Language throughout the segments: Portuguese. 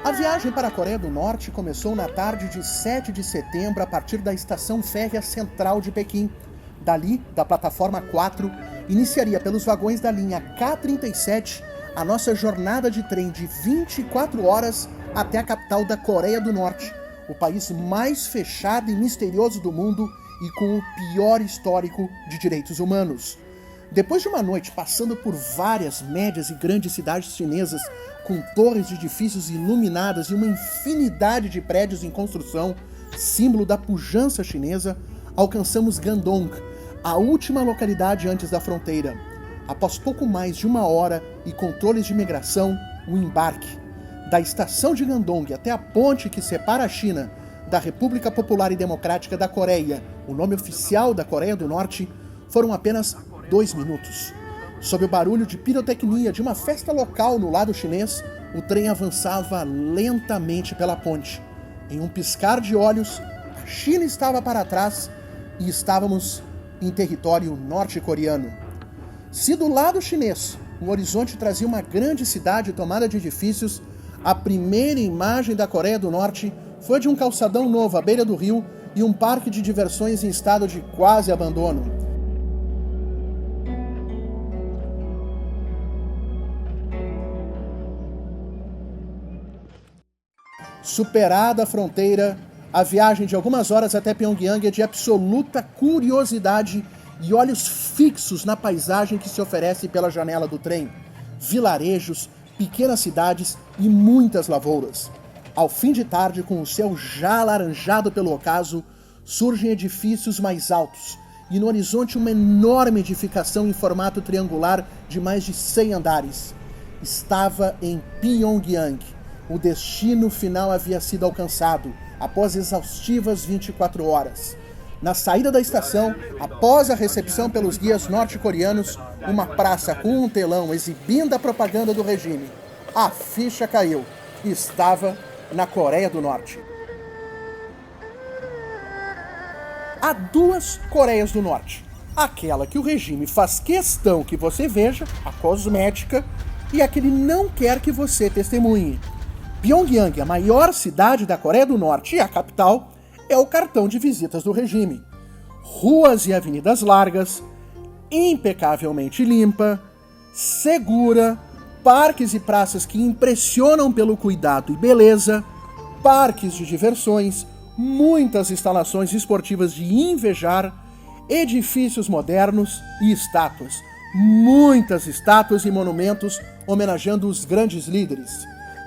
A viagem para a Coreia do Norte começou na tarde de 7 de setembro a partir da estação férrea central de Pequim. Dali, da plataforma 4, iniciaria pelos vagões da linha K-37 a nossa jornada de trem de 24 horas até a capital da Coreia do Norte, o país mais fechado e misterioso do mundo e com o pior histórico de direitos humanos. Depois de uma noite passando por várias médias e grandes cidades chinesas, com torres de edifícios iluminadas e uma infinidade de prédios em construção, símbolo da pujança chinesa, alcançamos Gandong, a última localidade antes da fronteira. Após pouco mais de uma hora e controles de imigração, o embarque. Da estação de Gandong até a ponte que separa a China da República Popular e Democrática da Coreia, o nome oficial da Coreia do Norte, foram apenas 2 minutos. Sob o barulho de pirotecnia de uma festa local no lado chinês, o trem avançava lentamente pela ponte. Em um piscar de olhos, a China estava para trás e estávamos em território norte-coreano. Se do lado chinês o horizonte trazia uma grande cidade tomada de edifícios, a primeira imagem da Coreia do Norte foi de um calçadão novo à beira do rio e um parque de diversões em estado de quase abandono. Superada a fronteira, a viagem de algumas horas até Pyongyang é de absoluta curiosidade e olhos fixos na paisagem que se oferece pela janela do trem. Vilarejos, pequenas cidades e muitas lavouras. Ao fim de tarde, com o céu já alaranjado pelo ocaso, surgem edifícios mais altos e no horizonte uma enorme edificação em formato triangular de mais de 100 andares. Estava em Pyongyang. O destino final havia sido alcançado, após exaustivas 24 horas. Na saída da estação, após a recepção pelos guias norte-coreanos, uma praça com um telão exibindo a propaganda do regime. A ficha caiu. Estava na Coreia do Norte. Há 2 Coreias do Norte. Aquela que o regime faz questão que você veja, a cosmética, e a que ele não quer que você testemunhe. Pyongyang, a maior cidade da Coreia do Norte e a capital, é o cartão de visitas do regime. Ruas e avenidas largas, impecavelmente limpa, segura, parques e praças que impressionam pelo cuidado e beleza, parques de diversões, muitas instalações esportivas de invejar, edifícios modernos e estátuas. Muitas estátuas e monumentos homenageando os grandes líderes.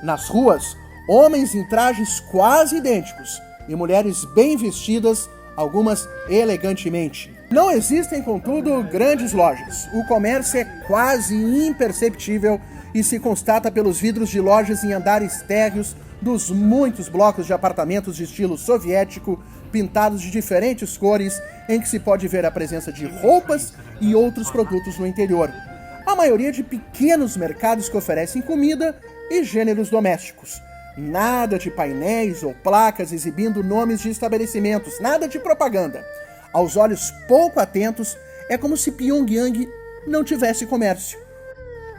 Nas ruas, homens em trajes quase idênticos e mulheres bem vestidas, algumas elegantemente. Não existem, contudo, grandes lojas. O comércio é quase imperceptível e se constata pelos vidros de lojas em andares térreos dos muitos blocos de apartamentos de estilo soviético, pintados de diferentes cores, em que se pode ver a presença de roupas e outros produtos no interior. A maioria de pequenos mercados que oferecem comida e gêneros domésticos. Nada de painéis ou placas exibindo nomes de estabelecimentos, nada de propaganda. Aos olhos pouco atentos, é como se Pyongyang não tivesse comércio.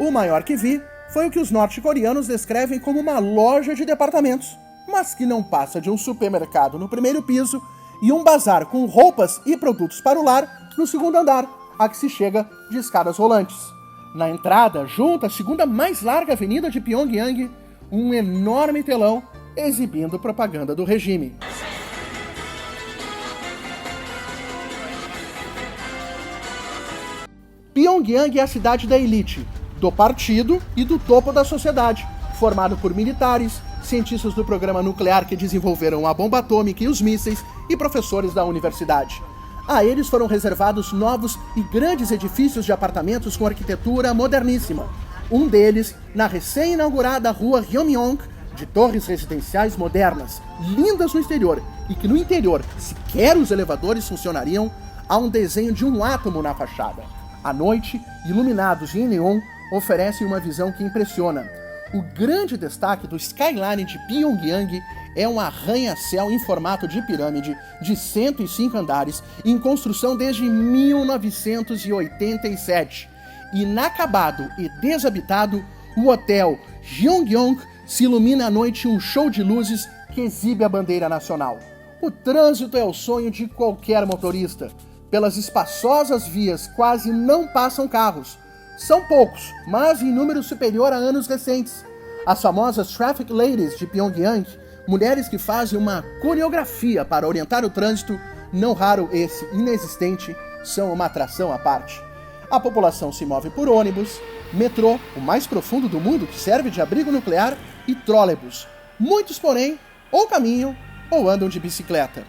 O maior que vi foi o que os norte-coreanos descrevem como uma loja de departamentos, mas que não passa de um supermercado no primeiro piso e um bazar com roupas e produtos para o lar no segundo andar, a que se chega de escadas rolantes. Na entrada, junto à segunda mais larga avenida de Pyongyang, um enorme telão exibindo propaganda do regime. Pyongyang é a cidade da elite, do partido e do topo da sociedade, formado por militares, cientistas do programa nuclear que desenvolveram a bomba atômica e os mísseis e professores da universidade. A eles foram reservados novos e grandes edifícios de apartamentos com arquitetura moderníssima. Um deles na recém-inaugurada rua Ryomyong, de torres residenciais modernas, lindas no exterior, e que no interior sequer os elevadores funcionariam, há um desenho de um átomo na fachada. À noite, iluminados em neon, oferecem uma visão que impressiona. O grande destaque do skyline de Pyongyang é um arranha-céu em formato de pirâmide de 105 andares, em construção desde 1987. Inacabado e desabitado, o hotel Gyeongyong se ilumina à noite um show de luzes que exibe a bandeira nacional. O trânsito é o sonho de qualquer motorista. Pelas espaçosas vias quase não passam carros. São poucos, mas em número superior a anos recentes. As famosas Traffic Ladies de Pyongyang, mulheres que fazem uma coreografia para orientar o trânsito, não raro esse inexistente, são uma atração à parte. A população se move por ônibus, metrô, o mais profundo do mundo que serve de abrigo nuclear, e trólebus. Muitos, porém, ou caminham ou andam de bicicleta.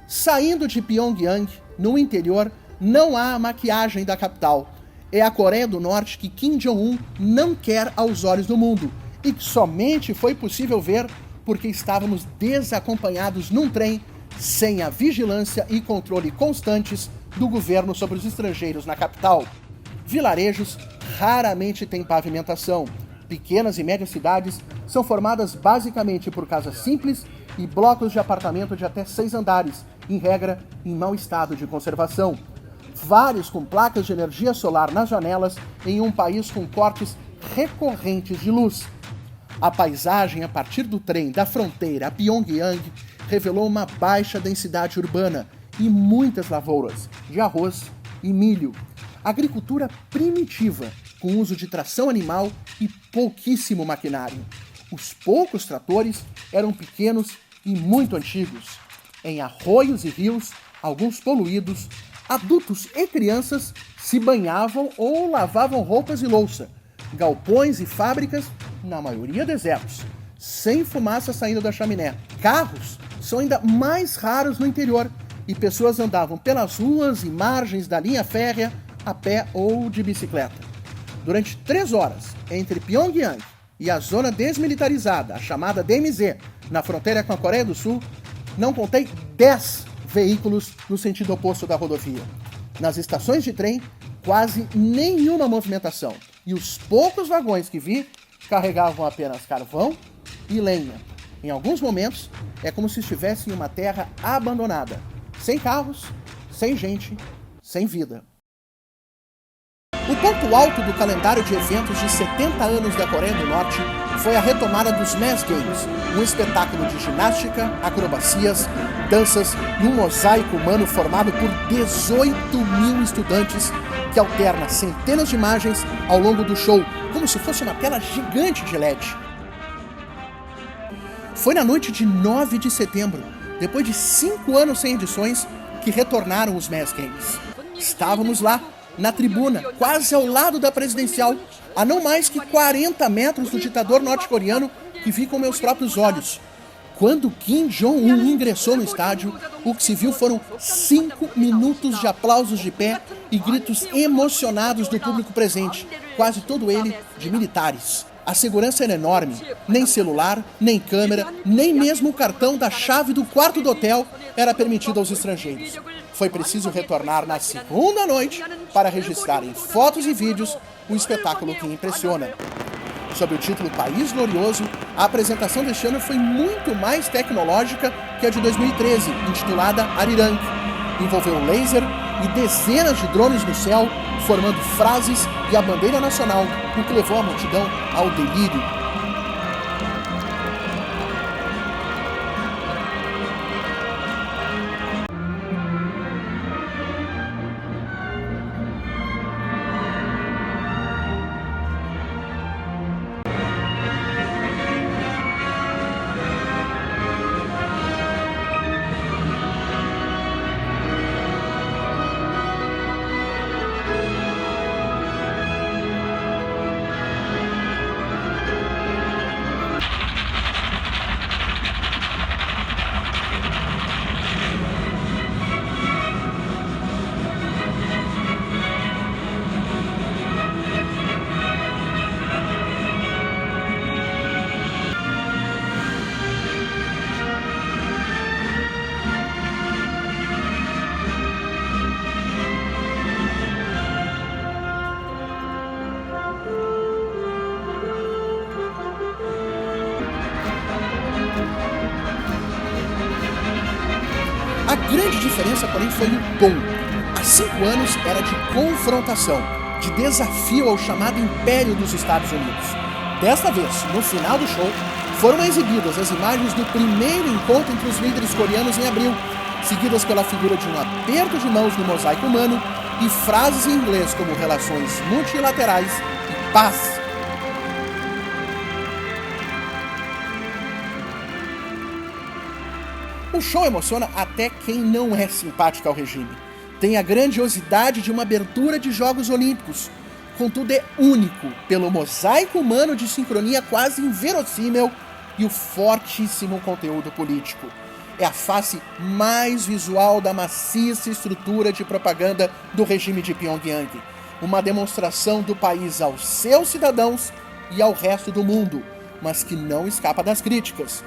Saindo de Pyongyang, no interior, não há a maquiagem da capital. É a Coreia do Norte que Kim Jong-un não quer aos olhos do mundo e que somente foi possível ver porque estávamos desacompanhados num trem sem a vigilância e controle constantes do governo sobre os estrangeiros na capital. Vilarejos raramente têm pavimentação. Pequenas e médias cidades são formadas basicamente por casas simples e blocos de apartamento de até 6 andares, em regra em mau estado de conservação. Vários com placas de energia solar nas janelas em um país com cortes recorrentes de luz. A paisagem a partir do trem da fronteira a Pyongyang revelou uma baixa densidade urbana e muitas lavouras de arroz e milho. Agricultura primitiva, com uso de tração animal e pouquíssimo maquinário. Os poucos tratores eram pequenos e muito antigos. Em arroios e rios, alguns poluídos, adultos e crianças se banhavam ou lavavam roupas e louça. Galpões e fábricas, na maioria desertos, sem fumaça saindo da chaminé. Carros são ainda mais raros no interior e pessoas andavam pelas ruas e margens da linha férrea a pé ou de bicicleta. Durante 3 horas, entre Pyongyang e a zona desmilitarizada, a chamada DMZ, na fronteira com a Coreia do Sul, não contei 10 veículos no sentido oposto da rodovia. Nas estações de trem, quase nenhuma movimentação. E os poucos vagões que vi carregavam apenas carvão e lenha. Em alguns momentos, é como se estivesse em uma terra abandonada, sem carros, sem gente, sem vida. O ponto alto do calendário de eventos de 70 anos da Coreia do Norte foi a retomada dos Mass Games, um espetáculo de ginástica, acrobacias, danças e um mosaico humano formado por 18.000 estudantes que alterna centenas de imagens ao longo do show, como se fosse uma tela gigante de LED. Foi na noite de 9 de setembro, depois de 5 anos sem edições, que retornaram os Mass Games. Estávamos lá, na tribuna, quase ao lado da presidencial, a não mais que 40 metros do ditador norte-coreano que vi com meus próprios olhos. Quando Kim Jong-un ingressou no estádio, o que se viu foram 5 minutos de aplausos de pé e gritos emocionados do público presente, quase todo ele de militares. A segurança era enorme, nem celular, nem câmera, nem mesmo o cartão da chave do quarto do hotel era permitido aos estrangeiros. Foi preciso retornar na segunda noite para registrar em fotos e vídeos um espetáculo que impressiona. Sob o título País Glorioso, a apresentação deste ano foi muito mais tecnológica que a de 2013, intitulada Arirang. Envolveu laser e dezenas de drones no céu, formando frases e a bandeira nacional, o que levou a multidão ao delírio. A grande diferença, porém, foi o tom. Há 5 anos era de confrontação, de desafio ao chamado Império dos Estados Unidos. Desta vez, no final do show, foram exibidas as imagens do primeiro encontro entre os líderes coreanos em abril, seguidas pela figura de um aperto de mãos no mosaico humano e frases em inglês como relações multilaterais e paz. O show emociona até quem não é simpático ao regime. Tem a grandiosidade de uma abertura de Jogos Olímpicos. Contudo, é único pelo mosaico humano de sincronia quase inverossímil e o fortíssimo conteúdo político. É a face mais visual da maciça estrutura de propaganda do regime de Pyongyang. Uma demonstração do país aos seus cidadãos e ao resto do mundo, mas que não escapa das críticas.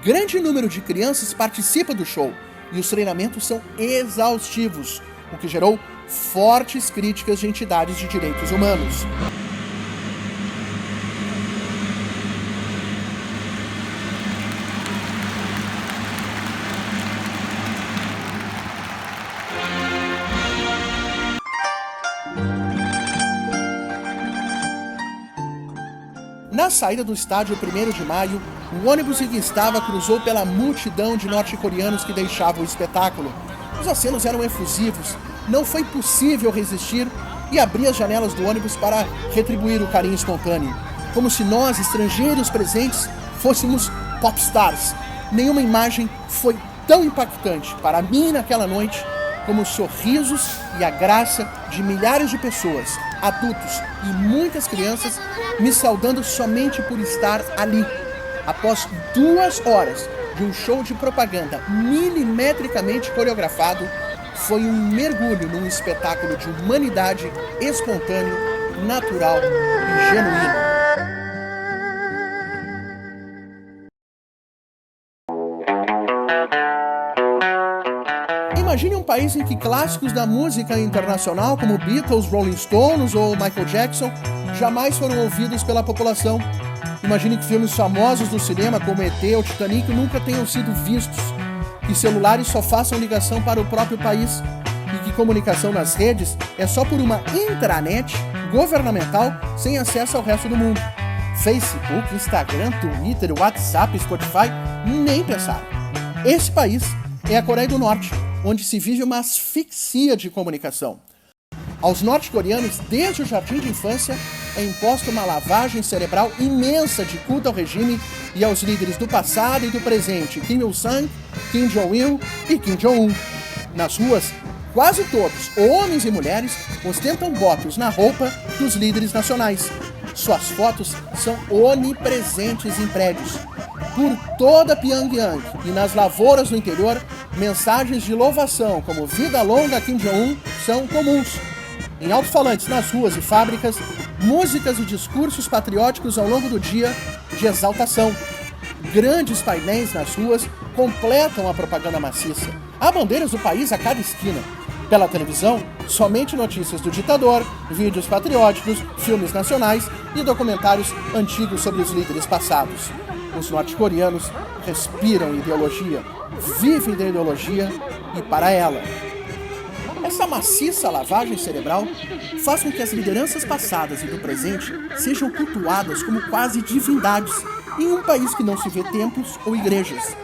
Grande número de crianças participa do show e os treinamentos são exaustivos, o que gerou fortes críticas de entidades de direitos humanos. Na saída do estádio 1º de maio, o ônibus em que estava cruzou pela multidão de norte-coreanos que deixavam o espetáculo. Os acenos eram efusivos, não foi possível resistir e abrir as janelas do ônibus para retribuir o carinho espontâneo. Como se nós, estrangeiros presentes, fôssemos popstars. Nenhuma imagem foi tão impactante para mim naquela noite como os sorrisos e a graça de milhares de pessoas, adultos e muitas crianças, me saudando somente por estar ali. Após 2 horas de um show de propaganda milimetricamente coreografado, foi um mergulho num espetáculo de humanidade espontâneo, natural e genuíno. Imagine um país em que clássicos da música internacional, como Beatles, Rolling Stones ou Michael Jackson, jamais foram ouvidos pela população. Imagine que filmes famosos do cinema, como ET ou Titanic, nunca tenham sido vistos, que celulares só façam ligação para o próprio país e que comunicação nas redes é só por uma intranet governamental sem acesso ao resto do mundo. Facebook, Instagram, Twitter, WhatsApp, Spotify, nem pensar. Esse país é a Coreia do Norte, onde se vive uma asfixia de comunicação. Aos norte-coreanos, desde o jardim de infância, é imposta uma lavagem cerebral imensa de culto ao regime e aos líderes do passado e do presente, Kim Il-sung, Kim Jong-il e Kim Jong-un. Nas ruas, quase todos, homens e mulheres, ostentam botos na roupa dos líderes nacionais. Suas fotos são onipresentes em prédios. Por toda Pyongyang e nas lavouras do interior, mensagens de louvação como Vida Longa Kim Jong-un são comuns. Em alto-falantes nas ruas e fábricas, músicas e discursos patrióticos ao longo do dia de exaltação. Grandes painéis nas ruas completam a propaganda maciça. Há bandeiras do país a cada esquina. Pela televisão, somente notícias do ditador, vídeos patrióticos, filmes nacionais e documentários antigos sobre os líderes passados. Os norte-coreanos respiram ideologia, vivem da ideologia e para ela. Essa maciça lavagem cerebral faz com que as lideranças passadas e do presente sejam cultuadas como quase divindades em um país que não se vê templos ou igrejas.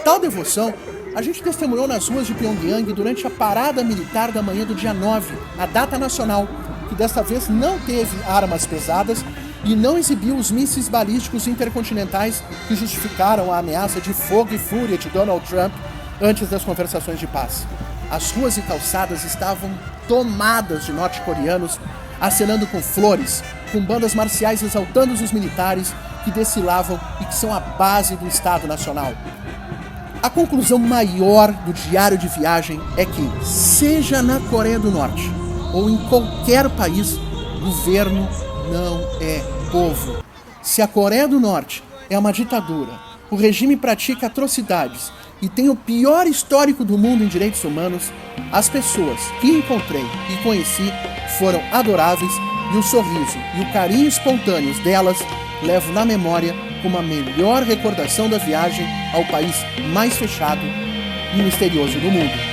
Tal devoção a gente testemunhou nas ruas de Pyongyang durante a parada militar da manhã do dia 9, a data nacional, que desta vez não teve armas pesadas e não exibiu os mísseis balísticos intercontinentais que justificaram a ameaça de fogo e fúria de Donald Trump antes das conversações de paz. As ruas e calçadas estavam tomadas de norte-coreanos, acenando com flores, com bandas marciais exaltando os militares que desfilavam e que são a base do Estado Nacional. A conclusão maior do diário de viagem é que, seja na Coreia do Norte ou em qualquer país, governo não é povo. Se a Coreia do Norte é uma ditadura, o regime pratica atrocidades e tem o pior histórico do mundo em direitos humanos, as pessoas que encontrei e conheci foram adoráveis e o sorriso e o carinho espontâneos delas levo na memória como a melhor recordação da viagem ao país mais fechado e misterioso do mundo.